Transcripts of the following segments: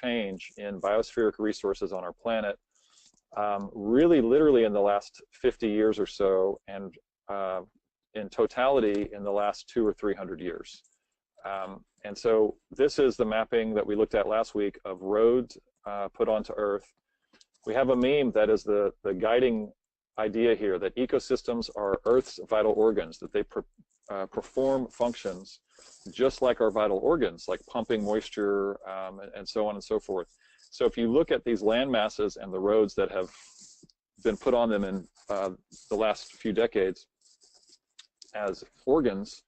change in biospheric resources on our planet, really literally in the last 50 years or so, and in totality in the last 200 or 300 years. And so this is the mapping that we looked at last week of roads put onto Earth. We have a meme that is the guiding idea here, that ecosystems are Earth's vital organs, that they perform functions just like our vital organs, like pumping moisture and so on and so forth. So if you look at these land masses and the roads that have been put on them in the last few decades as organs,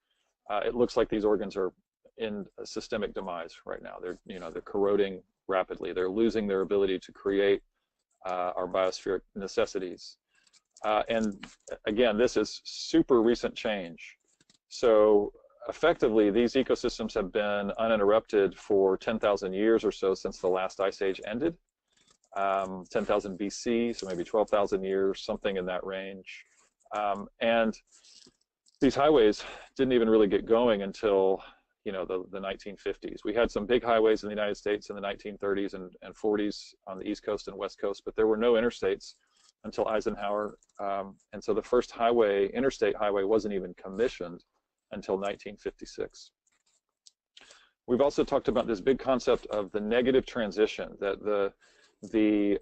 it looks like these organs are in a systemic demise right now. They're corroding rapidly. They're losing their ability to create our biospheric necessities. And again, this is super recent change. So effectively, these ecosystems have been uninterrupted for 10,000 years or so since the last ice age ended. 10,000 BC, so maybe 12,000 years, something in that range. And these highways didn't even really get going until the 1950s. We had some big highways in the United States in the 1930s and 40s on the East Coast and West Coast, but there were no interstates until Eisenhower. And so the first interstate highway wasn't even commissioned until 1956. We've also talked about this big concept of the negative transition, that the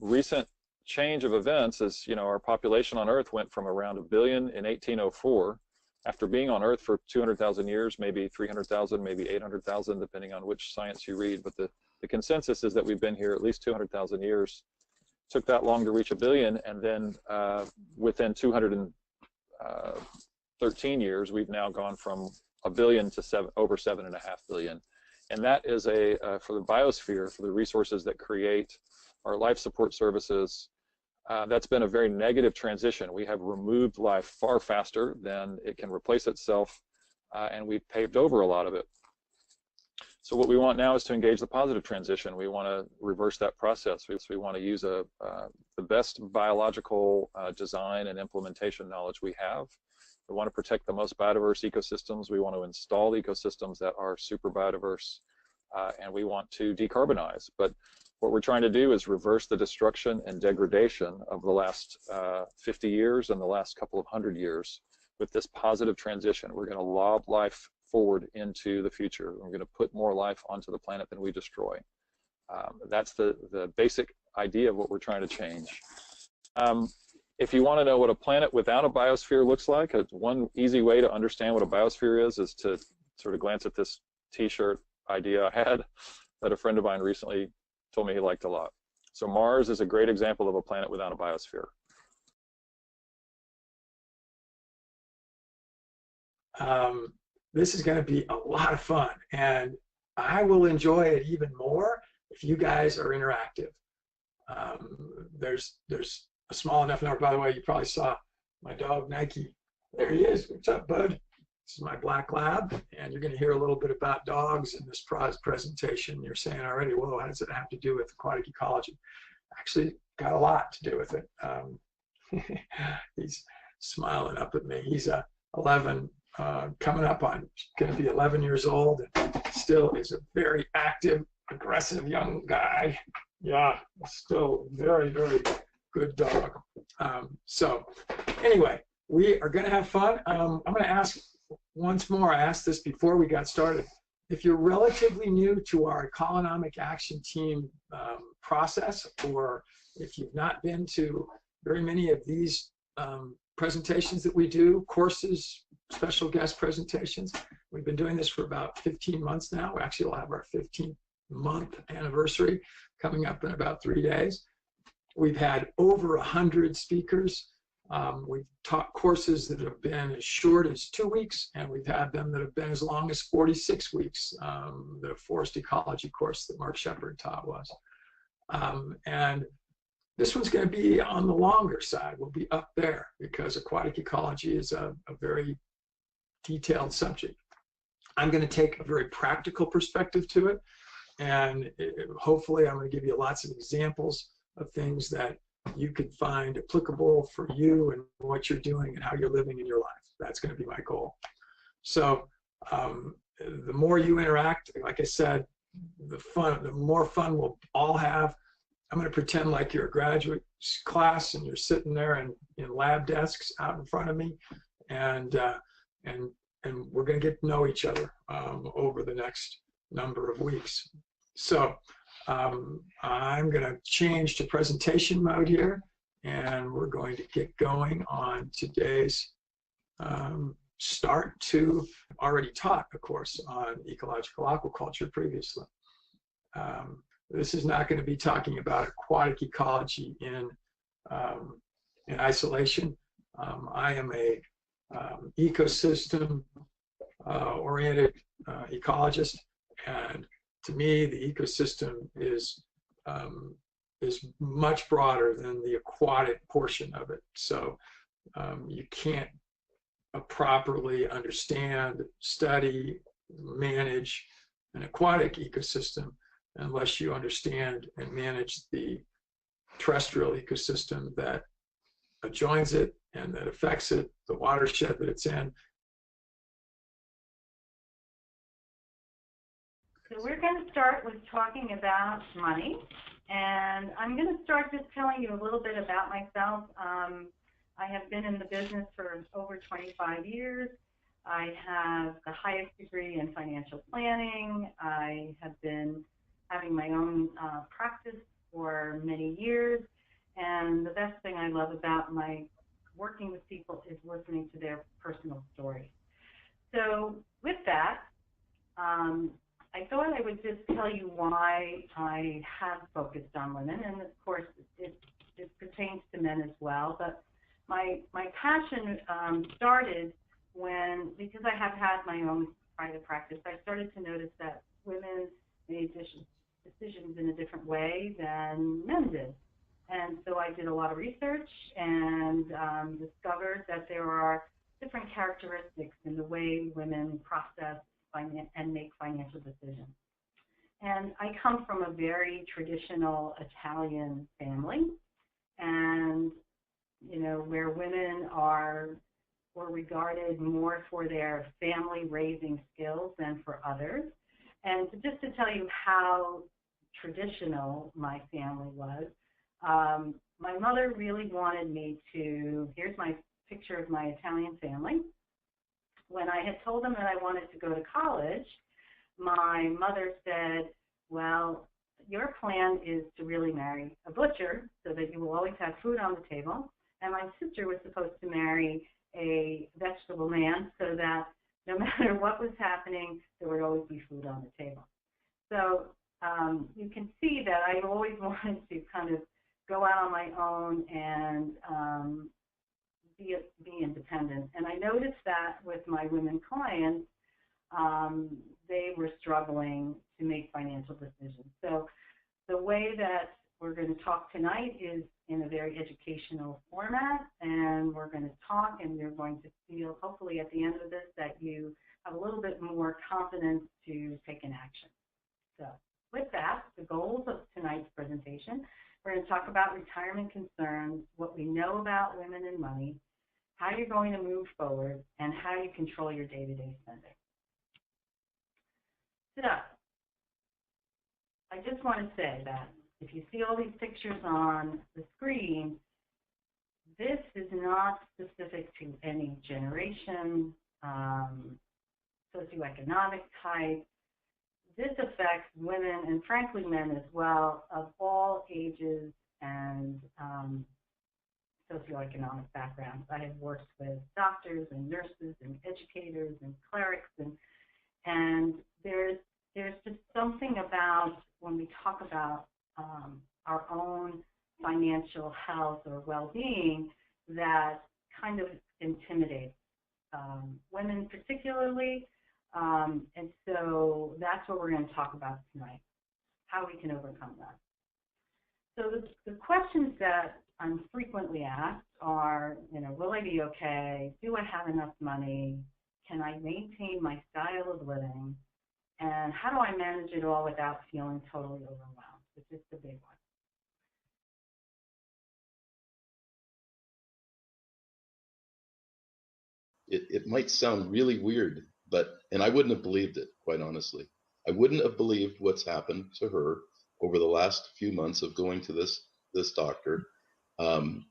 recent change of events is, our population on Earth went from around 1 billion in 1804, after being on Earth for 200,000 years, maybe 300,000, maybe 800,000, depending on which science you read. But the consensus is that we've been here at least 200,000 years. Took that long to reach 1 billion, and then within 213 years, we've now gone from 1 billion to over 7.5 billion. And that is for the biosphere, for the resources that create our life support services, that's been a very negative transition. We have removed life far faster than it can replace itself, and we've paved over a lot of it. So what we want now is to engage the positive transition. We want to reverse that process. We want to use the best biological design and implementation knowledge we have. We want to protect the most biodiverse ecosystems. We want to install ecosystems that are super biodiverse, and we want to decarbonize. But what we're trying to do is reverse the destruction and degradation of the last 50 years and the last couple of 100 years with this positive transition. We're going to lob life forward into the future. We're going to put more life onto the planet than we destroy. That's the basic idea of what we're trying to change. If you want to know what a planet without a biosphere looks like, one easy way to understand what a biosphere is to sort of glance at this t-shirt idea I had that a friend of mine recently told me he liked a lot. So Mars is a great example of a planet without a biosphere. This is going to be a lot of fun, and I will enjoy it even more if you guys are interactive. There's a small enough number. By the way, you probably saw my dog Nike. There he is. What's up, bud? This is my black lab, and you're going to hear a little bit about dogs in this presentation. You're saying already, whoa, how does it have to do with aquatic ecology? Actually, got a lot to do with it. He's smiling up at me. He's 11. Coming up on going to be 11 years old, and still is a very active, aggressive young guy. Yeah, still very, very good dog. So anyway, we are going to have fun. I'm going to ask once more, I asked this before we got started, if you're relatively new to our Economic Action Team process, or if you've not been to very many of these presentations that we do, courses, special guest presentations. We've been doing this for about 15 months now. We actually will have our 15th-month anniversary coming up in about 3 days. We've had over 100 speakers. We've taught courses that have been as short as 2 weeks, and we've had them that have been as long as 46 weeks. The forest ecology course that Mark Shepard taught was. And this one's going to be on the longer side. We'll be up there because aquatic ecology is a very detailed subject. I'm going to take a very practical perspective to it, and hopefully I'm going to give you lots of examples of things that you can find applicable for you and what you're doing and how you're living in your life. That's going to be my goal. So the more you interact, like I said, the more fun we'll all have. I'm going to pretend like you're a graduate class and you're sitting there in lab desks out in front of me, and and we're going to get to know each other over the next number of weeks. So I'm going to change to presentation mode here, and we're going to get going on today's start to already taught, of course, on ecological aquaculture previously. This is not going to be talking about aquatic ecology in isolation. I am a ecosystem oriented ecologist, and to me, the ecosystem is much broader than the aquatic portion of it. So you can't properly understand, study, manage an aquatic ecosystem unless you understand and manage the terrestrial ecosystem that adjoins it and that affects it, the watershed that it's in. So we're going to start with talking about money, and I'm going to start just telling you a little bit about myself. I have been in the business for over 25 years. I have the highest degree in financial planning. I have been having my own practice for many years, and the best thing I love about my working with people is listening to their personal stories. So with that, I thought I would just tell you why I have focused on women, and of course it pertains to men as well, but my passion started because I have had my own private practice, I started to notice that women made decisions in a different way than men did. And so I did a lot of research and discovered that there are different characteristics in the way women process and make financial decisions. And I come from a very traditional Italian family, and where women were regarded more for their family raising skills than for others. And just to tell you how traditional my family was, my mother really wanted me to, here's my picture of my Italian family. When I had told them that I wanted to go to college, my mother said, well, your plan is to really marry a butcher so that you will always have food on the table. And my sister was supposed to marry a vegetable man so that no matter what was happening, there would always be food on the table. So you can see that I always wanted to kind of go out on my own and be independent. And I noticed that with my women clients, they were struggling to make financial decisions. So the way that we're going to talk tonight is in a very educational format, and we're going to talk, and you're going to feel, hopefully at the end of this, that you have a little bit more confidence to take an action. So with that, the goals of tonight's presentation, we're going to talk about retirement concerns, what we know about women and money, how you're going to move forward, and how you control your day-to-day spending. So I just want to say that if you see all these pictures on the screen, this is not specific to any generation, socioeconomic type. This affects women and frankly men as well, of all ages and socioeconomic backgrounds. I have worked with doctors and nurses and educators and clerics, and there's just something about when we talk about our own financial health or well-being that kind of intimidates women particularly, and so that's what we're going to talk about tonight, how we can overcome that. So the questions that I'm frequently asked are, will I be okay? Do I have enough money? Can I maintain my style of living? And how do I manage it all without feeling totally overwhelmed? Which is the big one. It might sound really weird, and I wouldn't have believed it, quite honestly. I wouldn't have believed what's happened to her over the last few months of going to this doctor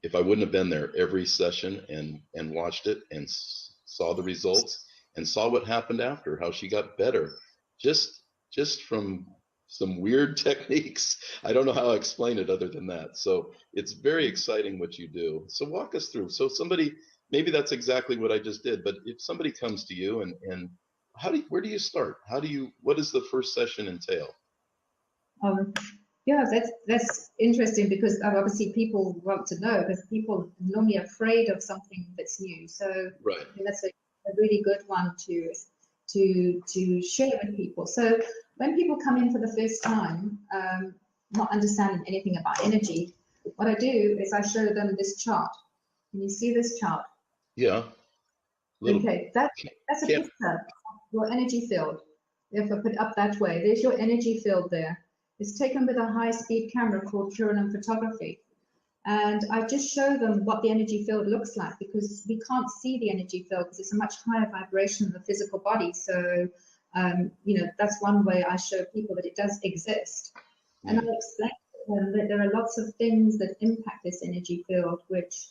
if I wouldn't have been there every session and watched it and saw the results and saw what happened after, how she got better, just from some weird techniques. I don't know how I explain it other than that. So it's very exciting what you do. So walk us through. So somebody, maybe that's exactly what I just did, but if somebody comes to you and where do you start? What does the first session entail? Yeah, that's interesting because obviously people want to know, because people are normally afraid of something that's new. So right. I think that's a really good one to share with people. So when people come in for the first time, not understanding anything about energy, what I do is I show them this chart. Can you see this chart? Yeah. Okay, that's a picture of your energy field. If I put it up that way, there's your energy field there. It's taken with a high-speed camera called Current photography. And I just show them what the energy field looks like, because we can't see the energy field because it's a much higher vibration than the physical body. So, you know, that's one way I show people that it does exist. And I explain to them that there are lots of things that impact this energy field, which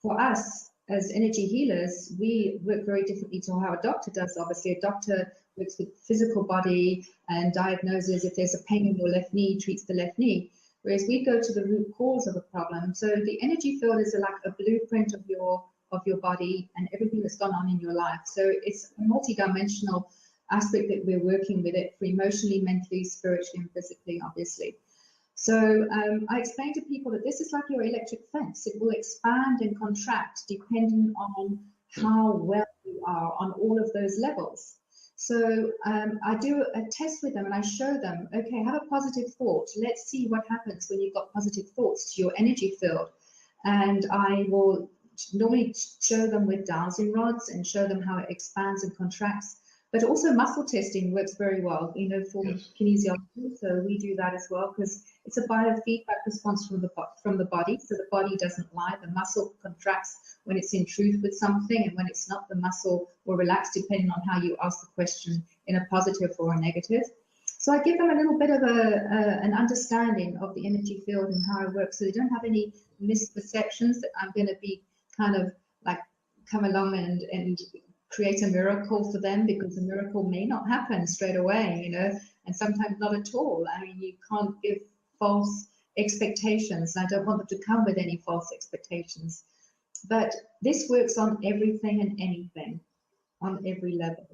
for us as energy healers, we work very differently to how a doctor does. Obviously, a doctor works with physical body and diagnoses if there's a pain in your left knee, treats the left knee. Whereas we go to the root cause of a problem. So the energy field is like a blueprint of your body and everything that's gone on in your life. So it's a multi-dimensional aspect that we're working with it for emotionally, mentally, spiritually, and physically, obviously. So I explain to people that this is like your electric fence. It will expand and contract depending on how well you are on all of those levels. So I do a test with them and I show them, okay, have a positive thought. Let's see what happens when you've got positive thoughts to your energy field. And I will normally show them with dowsing rods and show them how it expands and contracts. But also muscle testing works very well, you know, for kinesiology. So we do that as well because it's a biofeedback response from the body. So the body doesn't lie. The muscle contracts when it's in truth with something, and when it's not, the muscle will relax depending on how you ask the question in a positive or a negative. So I give them a little bit of an understanding of the energy field and how it works, so they don't have any misperceptions that I'm going to be kind of like come along and create a miracle for them, because a miracle may not happen straight away, you know, and sometimes not at all. I mean, you can't give false expectations. I don't want them to come with any false expectations. But this works on everything and anything, on every level.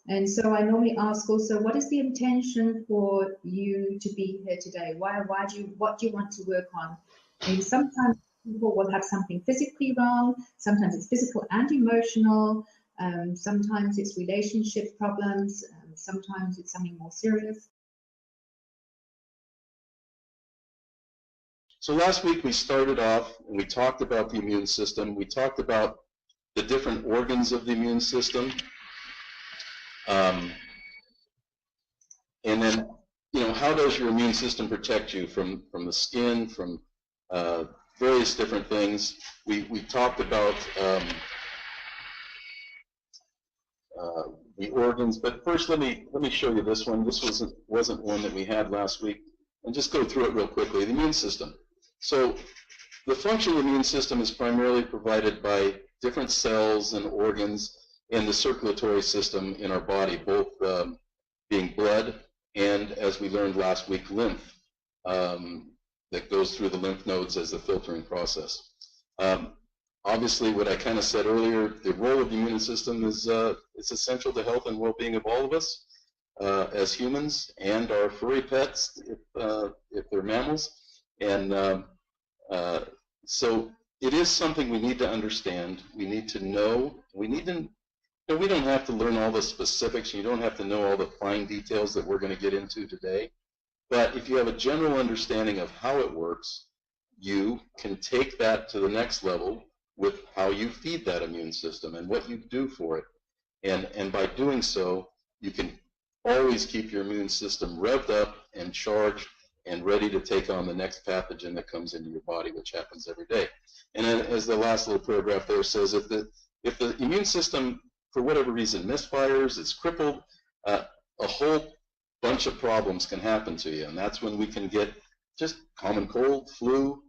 And so I normally ask also, what is the intention for you to be here today? What do you want to work on? And sometimes people will have something physically wrong. Sometimes it's physical and emotional. Sometimes it's relationship problems. Sometimes it's something more serious. So last week we started off and we talked about the immune system. We talked about the different organs of the immune system. And then, you know, how does your immune system protect you from the skin, from various different things? We talked about the organs, but first let me show you this one. This wasn't one that we had last week, and just go through it real quickly. The immune system. So the function of the immune system is primarily provided by different cells and organs in the circulatory system in our body, both being blood and, as we learned last week, lymph that goes through the lymph nodes as the filtering process. Obviously, what I kind of said earlier, the role of the immune system is it's essential to health and well-being of all of us as humans and our furry pets if they're mammals. And so it is something we need to understand. We need to know. We don't have to learn all the specifics. You don't have to know all the fine details that we're going to get into today. But if you have a general understanding of how it works, you can take that to the next level with how you feed that immune system and what you do for it. And by doing so, you can always keep your immune system revved up and charged and ready to take on the next pathogen that comes into your body, which happens every day. And then, as the last little paragraph there says, if the immune system, for whatever reason, misfires, is crippled, a whole bunch of problems can happen to you, and that's when we can get just common cold, flu,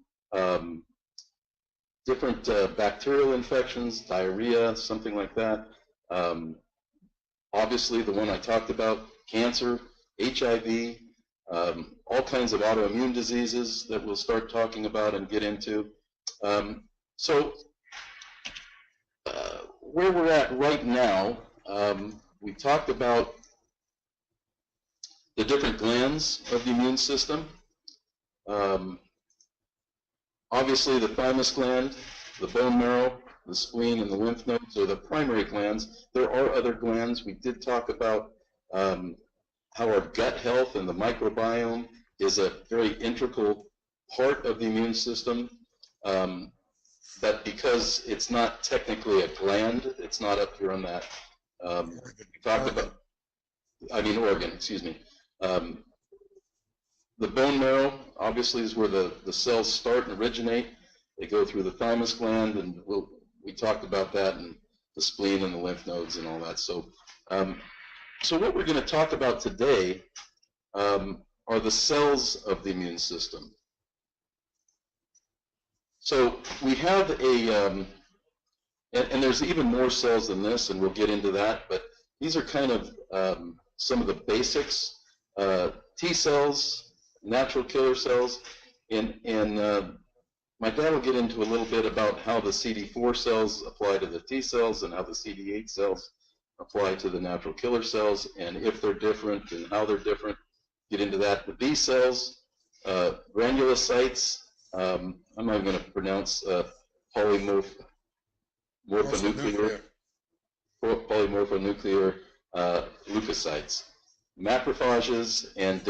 different bacterial infections, diarrhea, something like that. Obviously, the one I talked about, cancer, HIV, all kinds of autoimmune diseases that we'll start talking about and get into. So where we're at right now, we talked about the different glands of the immune system. Obviously, the thymus gland, the bone marrow, the spleen, and the lymph nodes are the primary glands. There are other glands. We did talk about how our gut health and the microbiome is a very integral part of the immune system. But because it's not technically a gland, it's not up here on that. We talked about, organ, excuse me. The bone marrow, obviously, is where the cells start and originate. They go through the thymus gland, and we talked about that, and the spleen and the lymph nodes and all that. So, so what we're going to talk about today are the cells of the immune system. So we have a, and there's even more cells than this, and we'll get into that, but these are kind of some of the basics. T cells, natural killer cells, and my dad will get into a little bit about how the CD4 cells apply to the T cells and how the CD8 cells apply to the natural killer cells, and if they're different and how they're different. Get into that. The B cells, granulocytes, I'm not going to pronounce polymorphonuclear leukocytes, macrophages, and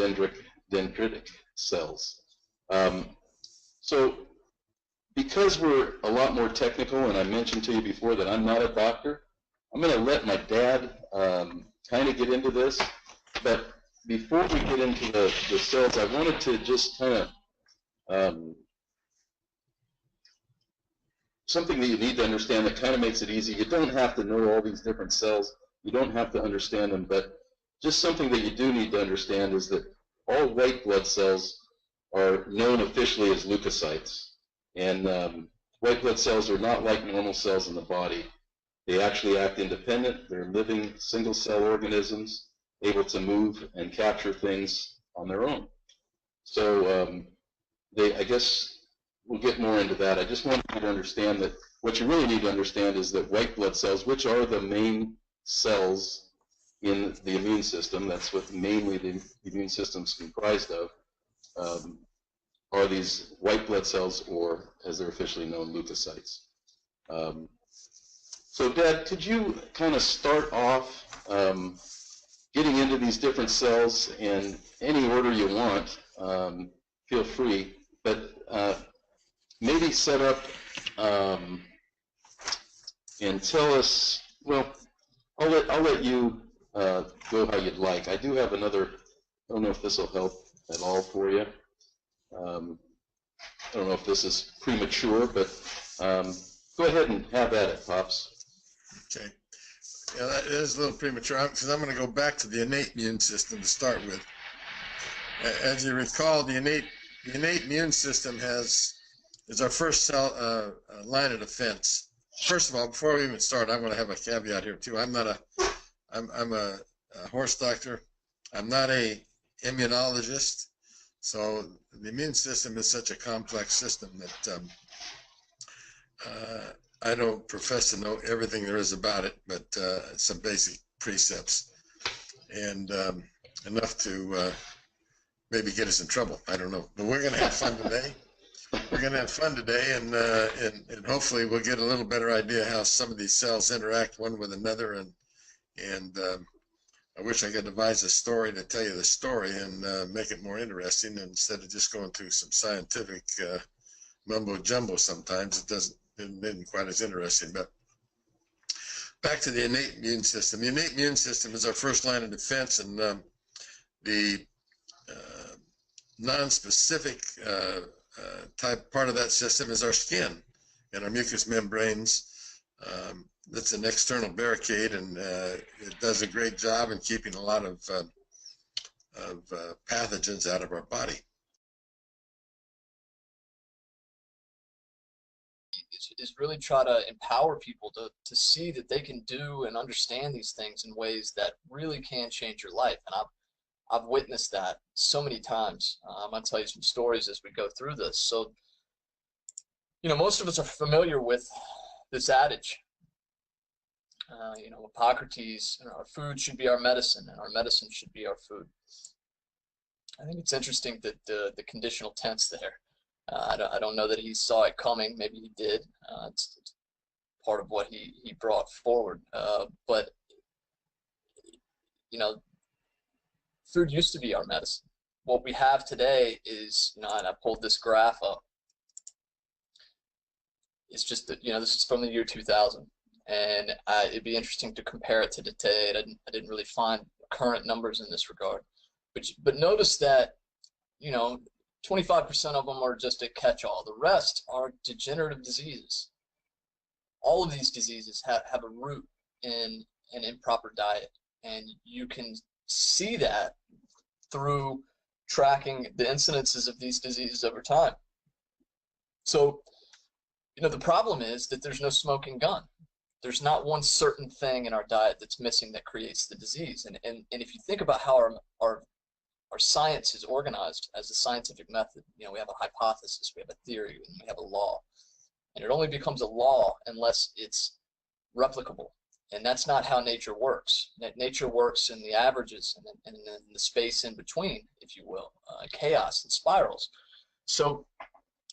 dendritic cells. So because we're a lot more technical, and I mentioned to you before that I'm not a doctor, I'm going to let my dad kind of get into this. But before we get into the cells, I wanted to just kind of something that you need to understand that kind of makes it easy. You don't have to know all these different cells. You don't have to understand them, but just something that you do need to understand is that all white blood cells are known officially as leukocytes. And white blood cells are not like normal cells in the body. They actually act independent. They're living single-cell organisms able to move and capture things on their own. So I guess we'll get more into that. I just want you to understand that what you really need to understand is that white blood cells, which are the main cells in the immune system, that's what mainly the immune system is comprised of, are these white blood cells, or as they're officially known, leukocytes. So Dad, could you kind of start off getting into these different cells in any order you want, feel free, but maybe set up and tell us, well, I'll let you go how you'd like. I do have another, I don't know if this will help at all for you. I don't know if this is premature, but go ahead and have at it, Pops. Okay. Yeah, that is a little premature because I'm going to go back to the innate immune system to start with. As you recall, the innate immune system is our first cell line of defense. First of all, before we even start, I'm going to have a caveat here too. I'm a horse doctor. I'm not a immunologist. So the immune system is such a complex system that I don't profess to know everything there is about it, but some basic precepts, and enough to maybe get us in trouble. I don't know, but we're going to have fun today. We're going to have fun today, and hopefully we'll get a little better idea how some of these cells interact one with another, and I wish I could devise a story to tell you the story and make it more interesting instead of just going through some scientific mumbo jumbo. Sometimes it isn't quite as interesting. But back to the innate immune system. The innate immune system is our first line of defense, and the non-specific type part of that system is our skin and our mucous membranes. That's an external barricade, and it does a great job in keeping a lot of pathogens out of our body. Is really try to empower people to see that they can do and understand these things in ways that really can change your life. And I've witnessed that so many times. I'm going to tell you some stories as we go through this. So, most of us are familiar with this adage. Hippocrates, our food should be our medicine, and our medicine should be our food. I think it's interesting that the conditional tense there. I don't know that he saw it coming. Maybe he did. It's part of what he brought forward. But food used to be our medicine. What we have today is, and I pulled this graph up. It's just that, this is from the year 2000, and it'd be interesting to compare it to today. I didn't really find current numbers in this regard, but notice that, 25% of them are just a catch-all. The rest are degenerative diseases. All of these diseases have a root in an improper diet, and you can see that through tracking the incidences of these diseases over time. So, the problem is that there's no smoking gun. There's not one certain thing in our diet that's missing that creates the disease. And if you think about how our science is organized as a scientific method, we have a hypothesis, we have a theory, and we have a law. And it only becomes a law unless it's replicable. And that's not how nature works. Nature works in the averages and in the space in between, if you will, chaos and spirals. So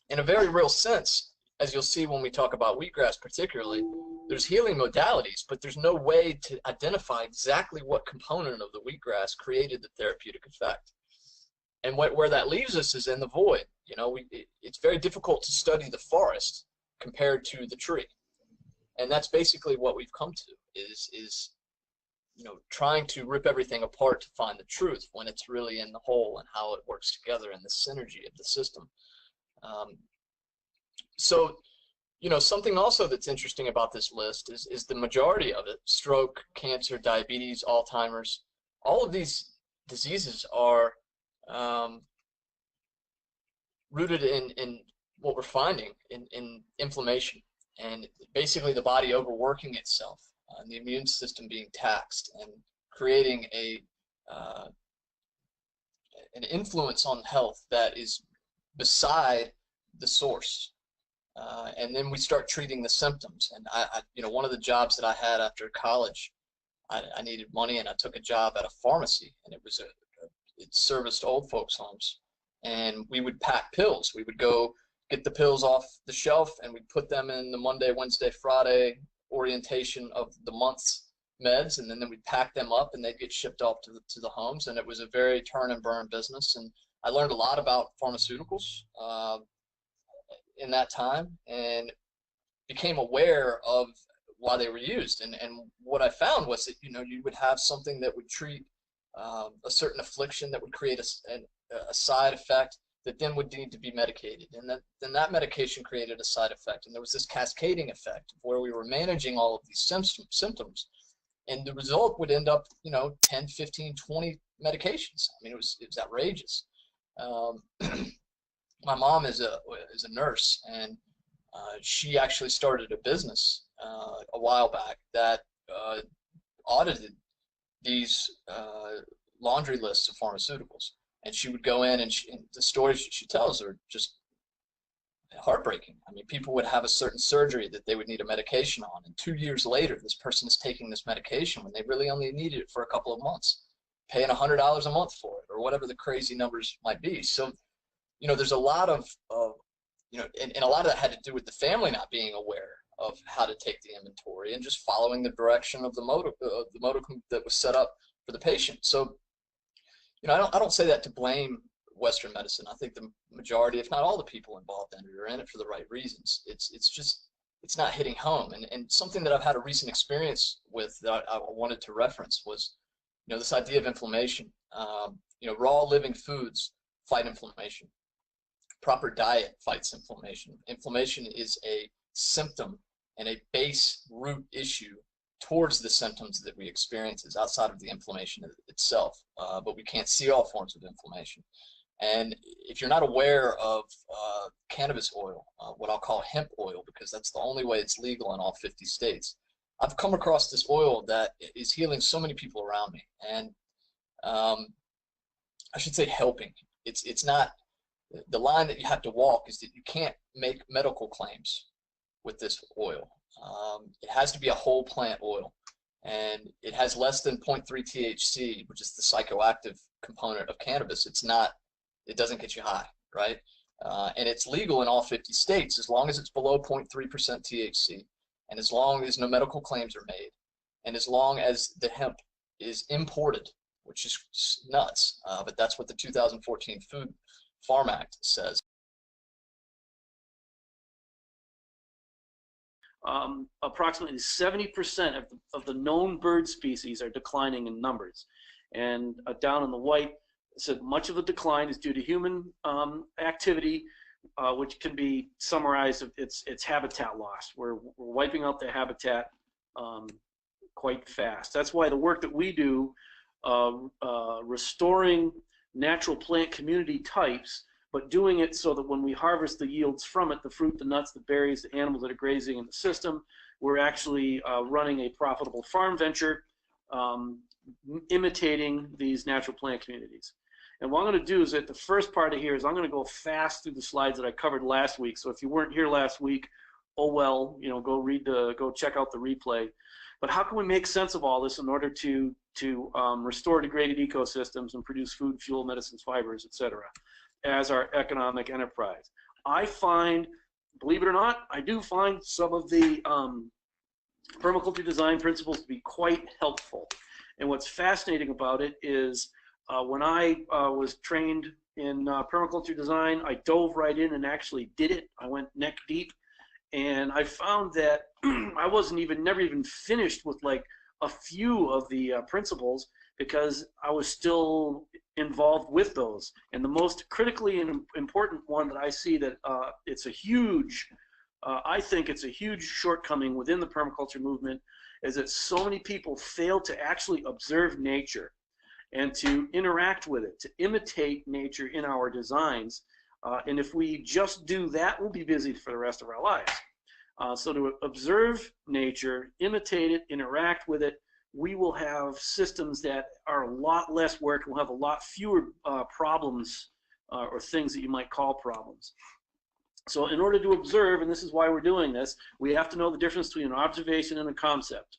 in a very real sense, as you'll see when we talk about wheatgrass particularly, there's healing modalities, but there's no way to identify exactly what component of the wheatgrass created the therapeutic effect. And where that leaves us is in the void. It's very difficult to study the forest compared to the tree. And that's basically what we've come to is trying to rip everything apart to find the truth when it's really in the whole and how it works together in the synergy of the system. So, something also that's interesting about this list is the majority of it: stroke, cancer, diabetes, Alzheimer's. All of these diseases are rooted in what we're finding in inflammation, and basically the body overworking itself, and the immune system being taxed and creating an influence on health that is beside the source. And then we start treating the symptoms. And one of the jobs that I had after college, I needed money, and I took a job at a pharmacy, and it serviced old folks' homes. And we would pack pills. We would go get the pills off the shelf, and we'd put them in the Monday, Wednesday, Friday orientation of the month's meds, and then we'd pack them up, and they'd get shipped off to the homes. And it was a very turn and burn business. And I learned a lot about pharmaceuticals in that time, and became aware of why they were used. And what I found was that you would have something that would treat a certain affliction that would create a side effect that then would need to be medicated, and then that medication created a side effect, and there was this cascading effect where we were managing all of these symptoms, and the result would end up 10, 15, 20 medications. I mean, it was outrageous. My mom is a nurse, and she actually started a business a while back that audited these laundry lists of pharmaceuticals. And she would go in, and the stories she tells are just heartbreaking. I mean, people would have a certain surgery that they would need a medication on, and 2 years later, this person is taking this medication when they really only needed it for a couple of months, paying $100 a month for it, or whatever the crazy numbers might be. So, there's a lot of and a lot of that had to do with the family not being aware of how to take the inventory and just following the direction of the modicum that was set up for the patient. So, I don't say that to blame Western medicine. I think the majority, if not all the people involved in it, are in it for the right reasons. It's not hitting home. And something that I've had a recent experience with that I wanted to reference was, this idea of inflammation. Raw living foods fight inflammation. Proper diet fights inflammation. Inflammation is a symptom and a base root issue towards the symptoms that we experience is outside of the inflammation itself, but we can't see all forms of inflammation. And if you're not aware of cannabis oil, what I'll call hemp oil, because that's the only way it's legal in all 50 states, I've come across this oil that is healing so many people around me, and I should say helping. It's not, the line that you have to walk is that you can't make medical claims with this oil. It has to be a whole plant oil, and it has less than 0.3 THC, which is the psychoactive component of cannabis. It doesn't get you high, right? And it's legal in all 50 states as long as it's below 0.3% THC, and as long as no medical claims are made, and as long as the hemp is imported, which is nuts, but that's what the 2014 Food Farm Act says. Approximately 70% of the known bird species are declining in numbers. And down in the white, so much of the decline is due to human activity, which can be summarized of its habitat loss. We're wiping out the habitat quite fast. That's why the work that we do, restoring natural plant community types, but doing it so that when we harvest the yields from it, the fruit, the nuts, the berries, the animals that are grazing in the system, we're actually running a profitable farm venture imitating these natural plant communities. And what I'm going to do is that the first part of here is I'm going to go fast through the slides that I covered last week. So if you weren't here last week, oh well, you know, go check out the replay. But how can we make sense of all this in order to restore degraded ecosystems and produce food, fuel, medicines, fibers, etc., as our economic enterprise? I find, believe it or not, I do find some of the permaculture design principles to be quite helpful. And what's fascinating about it is when I was trained in permaculture design, I dove right in and actually did it. I went neck deep, and I found that I never even finished with like a few of the principles, because I was still involved with those. And the most critically and important one that I see that it's a huge, I think it's a huge shortcoming within the permaculture movement, is that so many people fail to actually observe nature and to interact with it, to imitate nature in our designs. And if we just do that, we'll be busy for the rest of our lives. So to observe nature, imitate it, interact with it, we will have systems that are a lot less work, we'll have a lot fewer problems or things that you might call problems. So in order to observe, and this is why we're doing this, we have to know the difference between an observation and a concept.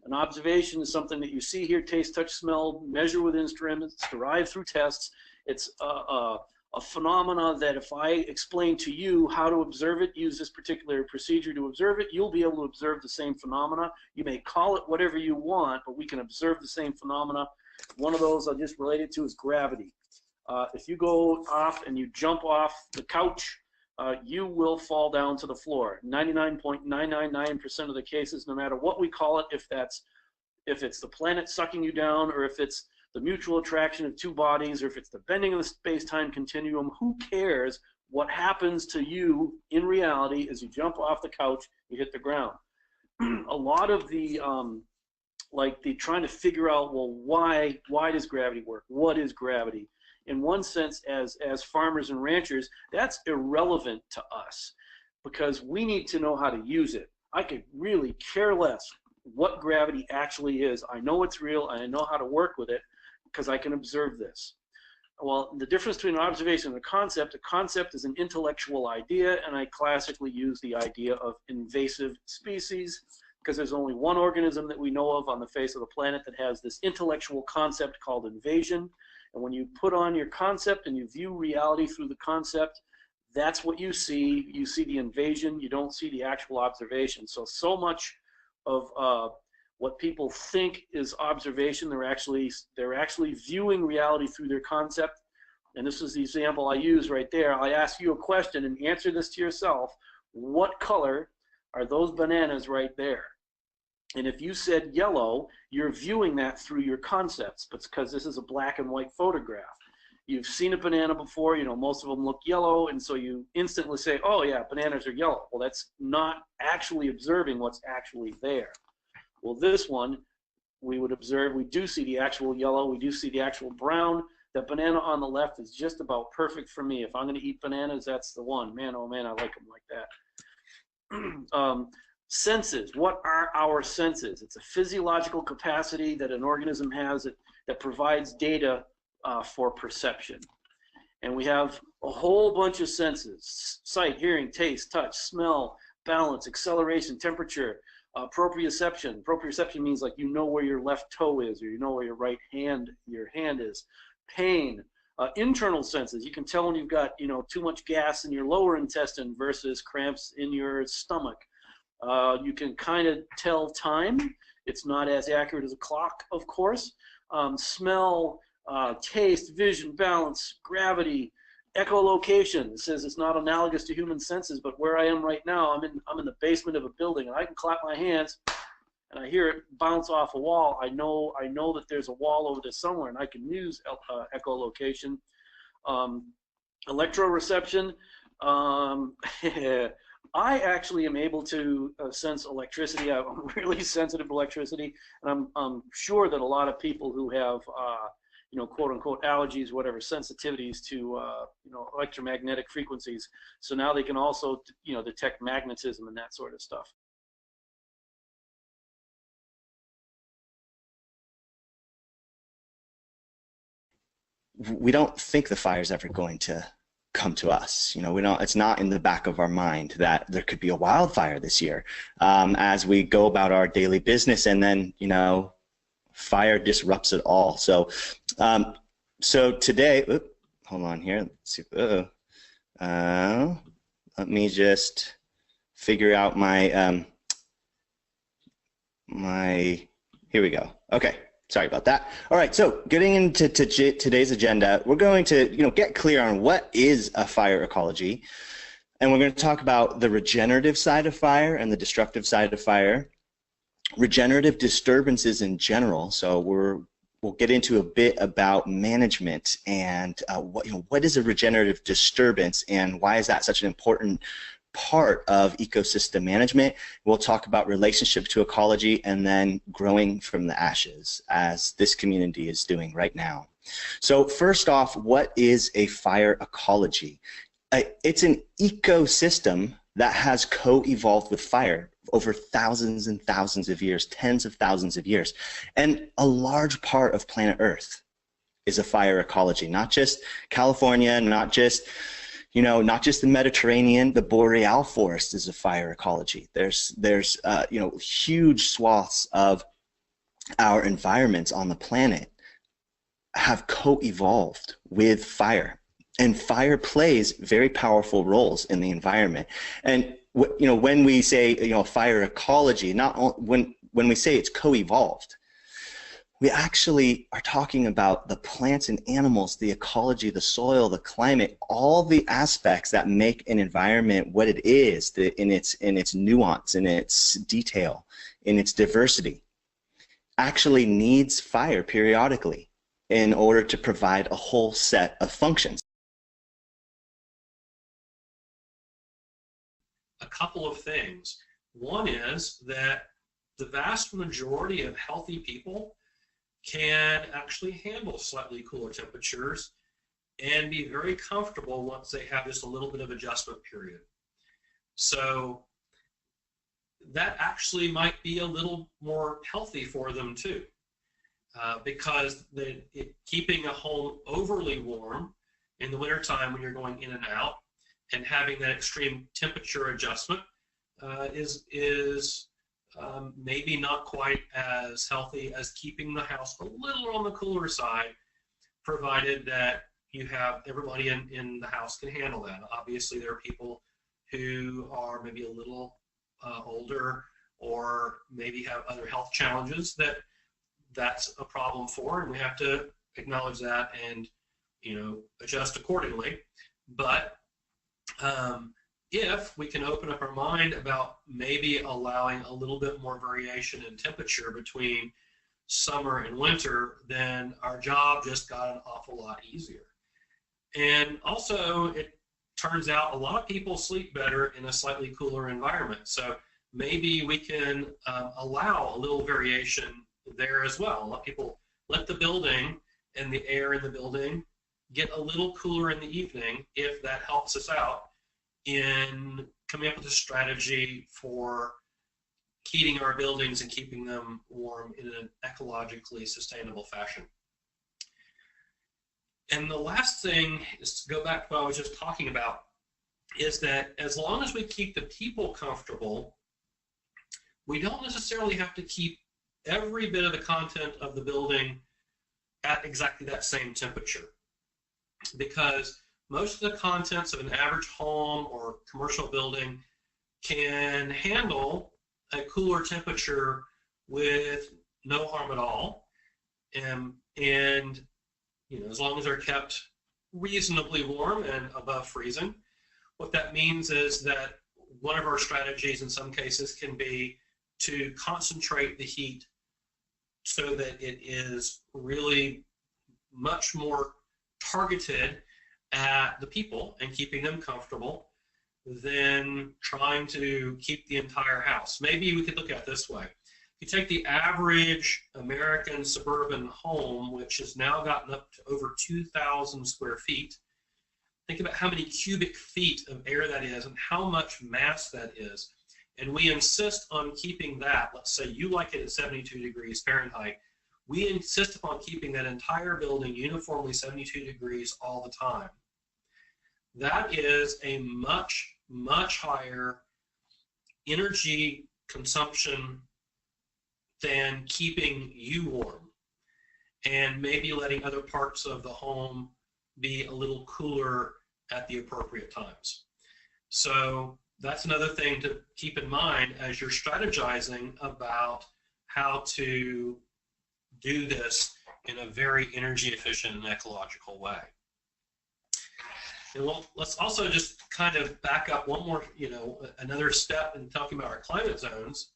An observation is something that you see, hear, taste, touch, smell, measure with instruments, derive through tests. It's a phenomena that if I explain to you how to observe it, use this particular procedure to observe it, you'll be able to observe the same phenomena. You may call it whatever you want, but we can observe the same phenomena. One of those I'll just relate it to is gravity. If you go off and you jump off the couch, you will fall down to the floor. 99.999% of the cases, no matter what we call it, if it's the planet sucking you down, or if it's the mutual attraction of two bodies, or if it's the bending of the space-time continuum, who cares? What happens to you in reality as you jump off the couch, you hit the ground. A lot of the trying to figure out, well, why does gravity work? What is gravity? In one sense, as farmers and ranchers, that's irrelevant to us, because we need to know how to use it. I could really care less what gravity actually is. I know it's real, and I know how to work with it because I can observe this. Well, the difference between an observation and a concept is an intellectual idea, and I classically use the idea of invasive species, because there's only one organism that we know of on the face of the planet that has this intellectual concept called invasion. And when you put on your concept and you view reality through the concept, that's what you see. You see the invasion, you don't see the actual observation. So much of what people think is observation, they're actually viewing reality through their concept. And this is the example I use right there. I ask you a question and answer this to yourself. What color are those bananas right there? And if you said yellow, you're viewing that through your concepts, but it's because this is a black and white photograph. You've seen a banana before, you know, most of them look yellow, and so you instantly say, oh yeah, bananas are yellow. Well, that's not actually observing what's actually there. Well, this one, we would observe, we do see the actual yellow, we do see the actual brown. That banana on the left is just about perfect for me. If I'm going to eat bananas, that's the one. Man, oh man, I like them like that. Senses. What are our senses? It's a physiological capacity that an organism has that provides data for perception. And we have a whole bunch of senses: sight, hearing, taste, touch, smell, balance, acceleration, temperature, proprioception. Proprioception means like you know where your left toe is, or you know where your hand is. Pain. Internal senses. You can tell when you've got too much gas in your lower intestine versus cramps in your stomach. You can kind of tell time. It's not as accurate as a clock, of course. Smell, taste, vision, balance, gravity, echolocation. It says it's not analogous to human senses, but where I am right now, I'm in the basement of a building, and I can clap my hands and I hear it bounce off a wall. I know that there's a wall over there somewhere, and I can use echolocation. Electroreception. I actually am able to sense electricity. I'm really sensitive to electricity, and I'm sure that a lot of people who have quote unquote allergies, whatever, sensitivities to electromagnetic frequencies. So now they can also detect magnetism and that sort of stuff. We don't think the fire's ever going to come to us. We don't. It's not in the back of our mind that there could be a wildfire this year as we go about our daily business, and then fire disrupts it all. So so today, hold on here. Let's see. Let me just figure out my here we go. Okay. Sorry about that. All right, so getting into today's agenda, we're going to get clear on what is a fire ecology, and we're going to talk about the regenerative side of fire and the destructive side of fire, regenerative disturbances in general. So we'll get into a bit about management and what is a regenerative disturbance and why is that such an important part of ecosystem management. We'll talk about relationship to ecology and then growing from the ashes, as this community is doing right now. So first off, what is a fire ecology? It's an ecosystem that has co-evolved with fire over thousands and thousands of years, tens of thousands of years. And a large part of planet Earth is a fire ecology, not just California, not just the Mediterranean. The boreal forest is a fire ecology. There's huge swaths of our environments on the planet have co-evolved with fire, and fire plays very powerful roles in the environment. And when we say fire ecology, not when we say it's co-evolved, we actually are talking about the plants and animals, the ecology, the soil, the climate, all the aspects that make an environment what it is, in its nuance, in its detail, in its diversity, actually needs fire periodically in order to provide a whole set of functions. A couple of things. One is that the vast majority of healthy people can actually handle slightly cooler temperatures and be very comfortable once they have just a little bit of adjustment period. So that actually might be a little more healthy for them too, because keeping a home overly warm in the wintertime when you're going in and out and having that extreme temperature adjustment is maybe not quite as healthy as keeping the house a little on the cooler side, provided that you have everybody in the house can handle that. Obviously, there are people who are maybe a little older or maybe have other health challenges that's a problem for, and we have to acknowledge that and adjust accordingly. But if we can open up our mind about maybe allowing a little bit more variation in temperature between summer and winter, then our job just got an awful lot easier. And also, it turns out a lot of people sleep better in a slightly cooler environment. So maybe we can allow a little variation there as well. Let the building and the air in the building get a little cooler in the evening if that helps us out in coming up with a strategy for heating our buildings and keeping them warm in an ecologically sustainable fashion. And the last thing is to go back to what I was just talking about, is that as long as we keep the people comfortable, we don't necessarily have to keep every bit of the content of the building at exactly that same temperature. Because most of the contents of an average home or commercial building can handle a cooler temperature with no harm at all, and you know, as long as they're kept reasonably warm and above freezing. What that means is that one of our strategies in some cases can be to concentrate the heat so that it is really much more targeted at the people and keeping them comfortable than trying to keep the entire house. Maybe we could look at it this way. If you take the average American suburban home, which has now gotten up to over 2,000 square feet, think about how many cubic feet of air that is and how much mass that is. And we insist on keeping that, let's say you like it at 72 degrees Fahrenheit, we insist upon keeping that entire building uniformly 72 degrees all the time. That is a much, much higher energy consumption than keeping you warm and maybe letting other parts of the home be a little cooler at the appropriate times. So that's another thing to keep in mind as you're strategizing about how to do this in a very energy efficient and ecological way. And let's also just kind of back up one more, another step in talking about our climate zones,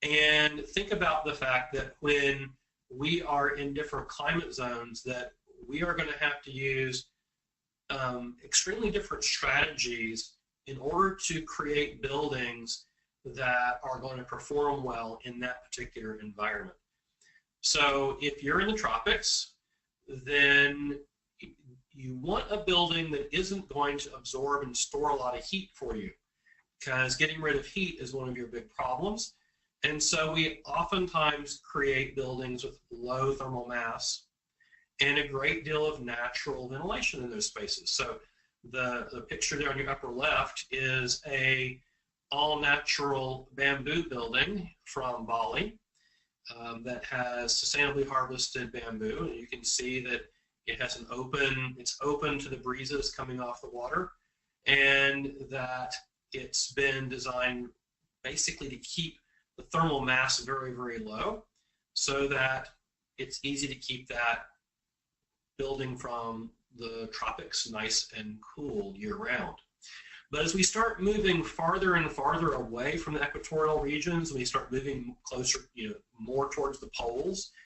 and think about the fact that when we are in different climate zones, that we are going to have to use extremely different strategies in order to create buildings that are going to perform well in that particular environment. So if you're in the tropics, then you want a building that isn't going to absorb and store a lot of heat for you, because getting rid of heat is one of your big problems. And so we oftentimes create buildings with low thermal mass and a great deal of natural ventilation in those spaces. So the picture there on your upper left is a all-natural bamboo building from Bali that has sustainably harvested bamboo, and you can see that it has it's open to the breezes coming off the water, and that it's been designed basically to keep the thermal mass very, very low so that it's easy to keep that building from the tropics nice and cool year-round. But as we start moving farther and farther away from the equatorial regions, we start moving closer, more towards the poles,